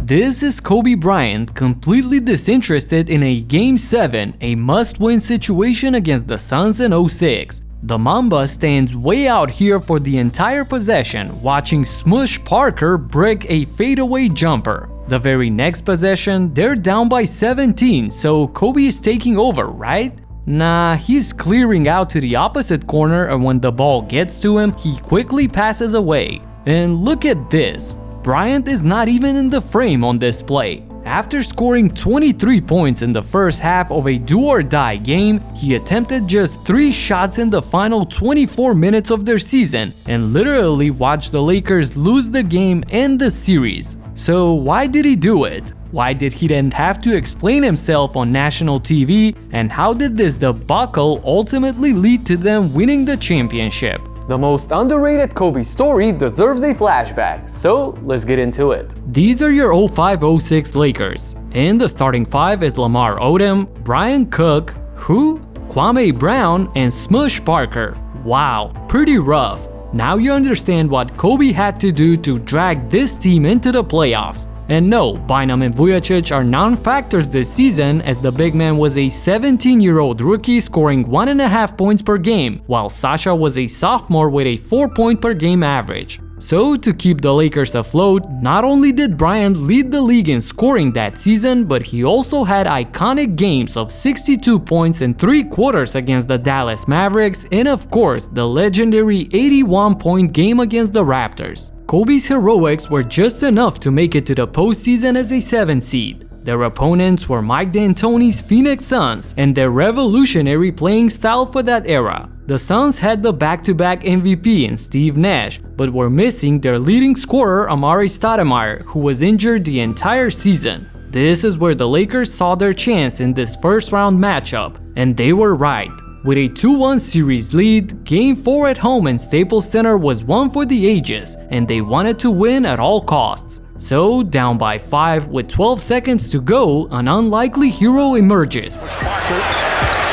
This is Kobe Bryant completely disinterested in a Game 7, a must-win situation against the Suns in 06. The Mamba stands way out here for the entire possession, watching Smush Parker brick a fadeaway jumper. The very next possession, they're down by 17, so Kobe is taking over, right? Nah, he's clearing out to the opposite corner, and when the ball gets to him, he quickly passes away. And look at this. Bryant is not even in the frame on this play. After scoring 23 points in the first half of a do-or-die game, he attempted just 3 shots in the final 24 minutes of their season and literally watched the Lakers lose the game and the series. So why did he do it? Why did he then have to explain himself on national TV, and how did this debacle ultimately lead to them winning the championship? The most underrated Kobe story deserves a flashback, so let's get into it. These are your 05-06 Lakers. In the starting 5 is Lamar Odom, Brian Cook, Kwame Brown, and Smush Parker. Wow, pretty rough. Now you understand what Kobe had to do to drag this team into the playoffs. And no, Bynum and Vujacic are non-factors this season, as the big man was a 17-year-old rookie scoring 1.5 points per game, while Sasha was a sophomore with a 4-point per game average. So to keep the Lakers afloat, not only did Bryant lead the league in scoring that season, but he also had iconic games of 62 points in 3 quarters against the Dallas Mavericks, and of course the legendary 81-point game against the Raptors. Kobe's heroics were just enough to make it to the postseason as a 7th seed. Their opponents were Mike D'Antoni's Phoenix Suns and their revolutionary playing style for that era. The Suns had the back-to-back MVP in Steve Nash, but were missing their leading scorer Amari Stoudemire, who was injured the entire season. This is where the Lakers saw their chance in this first-round matchup, and they were right. With a 2-1 series lead, Game 4 at home in Staples Center was one for the ages, and they wanted to win at all costs. So, down by 5 with 12 seconds to go, an unlikely hero emerges. Parker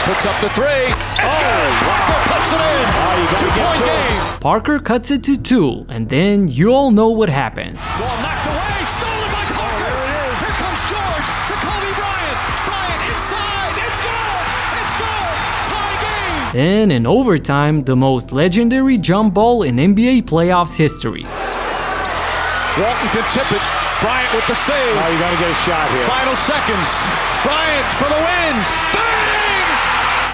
puts up the 3. It's good! Parker puts it in! 2-point game! Parker cuts it to 2, and then you all know what happens. Ball knocked away, stolen by Parker! Here comes George to Kobe Bryant! Bryant inside! It's good! It's good! Tie game! Then in overtime, the most legendary jump ball in NBA playoffs history. Walton can tip it. Bryant with the save. Oh, you gotta get a shot here. Final seconds. Bryant for the win. Bang!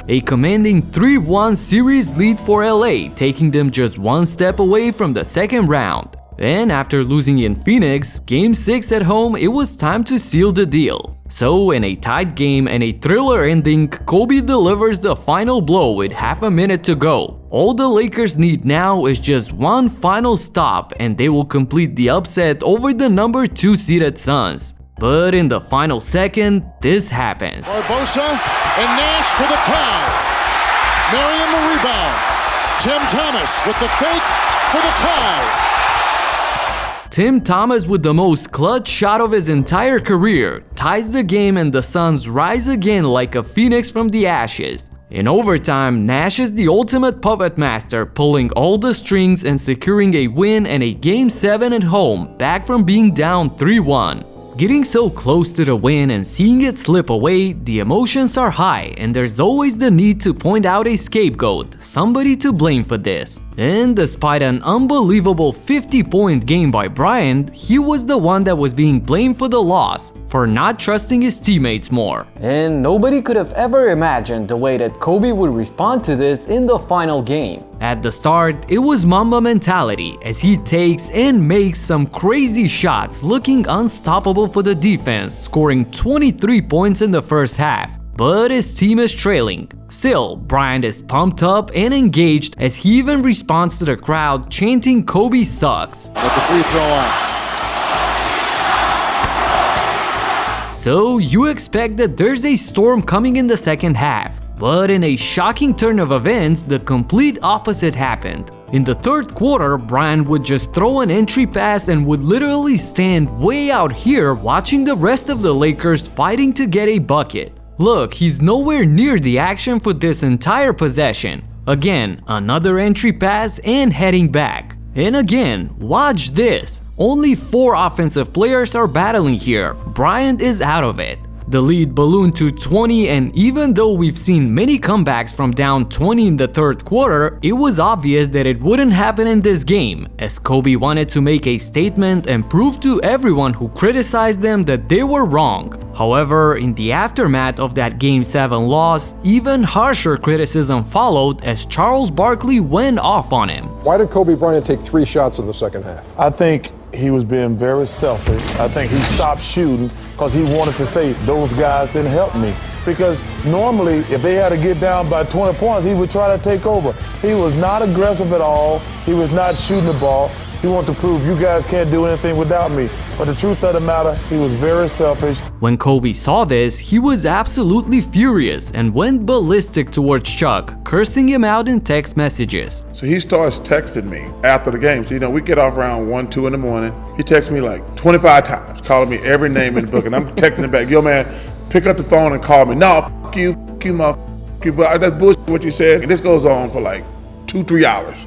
A commanding 3-1 series lead for LA, taking them just one step away from the second round. And after losing in Phoenix, Game 6 at home, it was time to seal the deal. So in a tight game and a thriller ending, Kobe delivers the final blow with half a minute to go. All the Lakers need now is just one final stop, and they will complete the upset over the number 2 seeded Suns. But in the final second, this happens. Barbosa and Nash for the tie. Marion the rebound. Tim Thomas with the fake for the tie. Tim Thomas, with the most clutch shot of his entire career, ties the game, and the Suns rise again like a phoenix from the ashes. In overtime, Nash is the ultimate puppet master, pulling all the strings and securing a win and a Game 7 at home, back from being down 3-1. Getting so close to the win and seeing it slip away, the emotions are high, and there's always the need to point out a scapegoat, somebody to blame for this. And despite an unbelievable 50-point game by Bryant, he was the one that was being blamed for the loss, for not trusting his teammates more. And nobody could have ever imagined the way that Kobe would respond to this in the final game. At the start, it was Mamba mentality, as he takes and makes some crazy shots, looking unstoppable for the defense, scoring 23 points in the first half. But his team is trailing. Still, Bryant is pumped up and engaged, as he even responds to the crowd chanting "Kobe sucks." With the free throw line. So you expect that there's a storm coming in the second half. But in a shocking turn of events, the complete opposite happened. In the third quarter, Bryant would just throw an entry pass and would literally stand way out here watching the rest of the Lakers fighting to get a bucket. Look, he's nowhere near the action for this entire possession. Again, another entry pass and heading back. And again, watch this. Only 4 offensive players are battling here. Bryant is out of it. The lead ballooned to 20, and even though we've seen many comebacks from down 20 in the third quarter, it was obvious that it wouldn't happen in this game, as Kobe wanted to make a statement and prove to everyone who criticized them that they were wrong. However, in the aftermath of that Game 7 loss, even harsher criticism followed as Charles Barkley went off on him. Why did Kobe Bryant take 3 shots in the second half? I think he was being very selfish. I think he stopped shooting because he wanted to say, those guys didn't help me. Because normally, if they had to get down by 20 points, he would try to take over. He was not aggressive at all. He was not shooting the ball. He wanted to prove you guys can't do anything without me. But the truth of the matter, he was very selfish. When Kobe saw this, he was absolutely furious and went ballistic towards Chuck, cursing him out in text messages. So he starts texting me after the game. So, we get off around 1, 2 in the morning. He texts me like 25 times, calling me every name in the book. And I'm texting him back, yo, man, pick up the phone and call me. No, f you, motherfucker, you, but that's bullshit what you said. And this goes on for like 2-3 hours.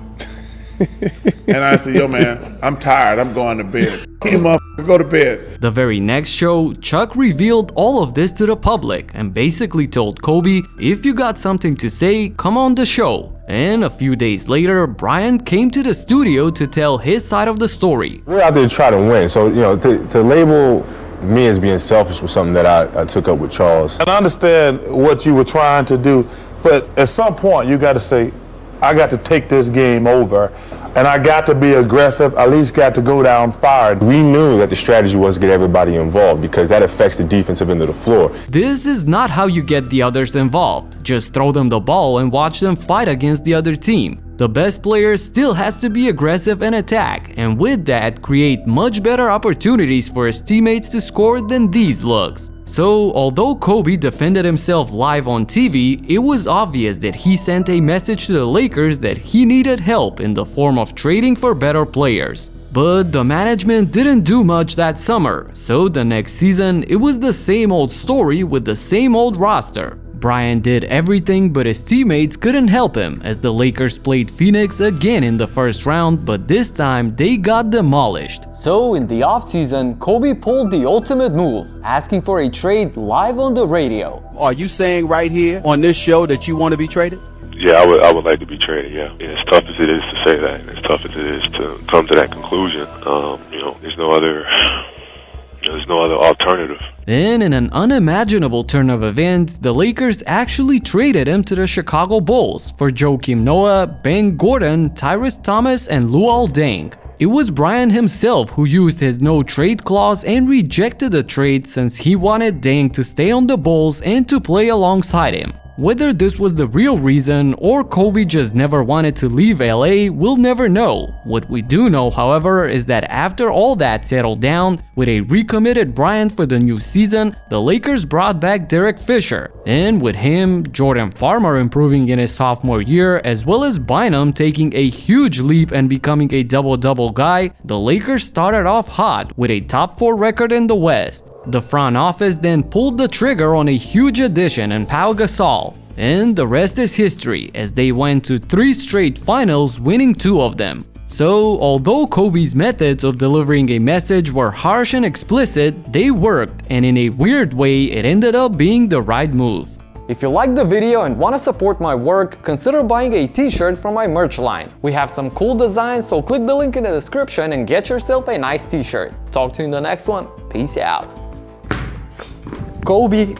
And I said, yo, man, I'm tired. I'm going to bed. You motherfucker, go to bed. The very next show, Chuck revealed all of this to the public and basically told Kobe, if you got something to say, come on the show. And a few days later, Bryant came to the studio to tell his side of the story. We're out there to try to win. So, to label me as being selfish was something that I took up with Charles. And I understand what you were trying to do, but at some point you got to say, I got to take this game over, and I got to be aggressive, at least got to go down fired. We knew that the strategy was to get everybody involved because that affects the defensive end of the floor. This is not how you get the others involved. Just throw them the ball and watch them fight against the other team. The best player still has to be aggressive and attack, and with that, create much better opportunities for his teammates to score than these looks. So, although Kobe defended himself live on TV, it was obvious that he sent a message to the Lakers that he needed help in the form of trading for better players. But the management didn't do much that summer, so the next season it was the same old story with the same old roster. Bryant did everything, but his teammates couldn't help him as the Lakers played Phoenix again in the first round, but this time they got demolished. So in the offseason, Kobe pulled the ultimate move, asking for a trade live on the radio. Are you saying right here on this show that you want to be traded? Yeah, I would like to be traded, yeah. As tough as it is to say that, as tough as it is to come to that conclusion, there's no other alternative. And in an unimaginable turn of events, the Lakers actually traded him to the Chicago Bulls for Joakim Noah, Ben Gordon, Tyrese Thomas, and Luol Deng. It was Bryant himself who used his no-trade clause and rejected the trade since he wanted Deng to stay on the Bulls and to play alongside him. Whether this was the real reason or Kobe just never wanted to leave LA, we'll never know. What we do know, however, is that after all that settled down, with a recommitted Bryant for the new season, the Lakers brought back Derek Fisher. And with him, Jordan Farmer improving in his sophomore year, as well as Bynum taking a huge leap and becoming a double-double guy, the Lakers started off hot with a top 4 record in the West. The front office then pulled the trigger on a huge addition in Pau Gasol. And the rest is history, as they went to 3 straight finals, winning 2 of them. So, although Kobe's methods of delivering a message were harsh and explicit, they worked, and in a weird way, it ended up being the right move. If you liked the video and want to support my work, consider buying a t-shirt from my merch line. We have some cool designs, so click the link in the description and get yourself a nice t-shirt. Talk to you in the next one. Peace out. Kobe.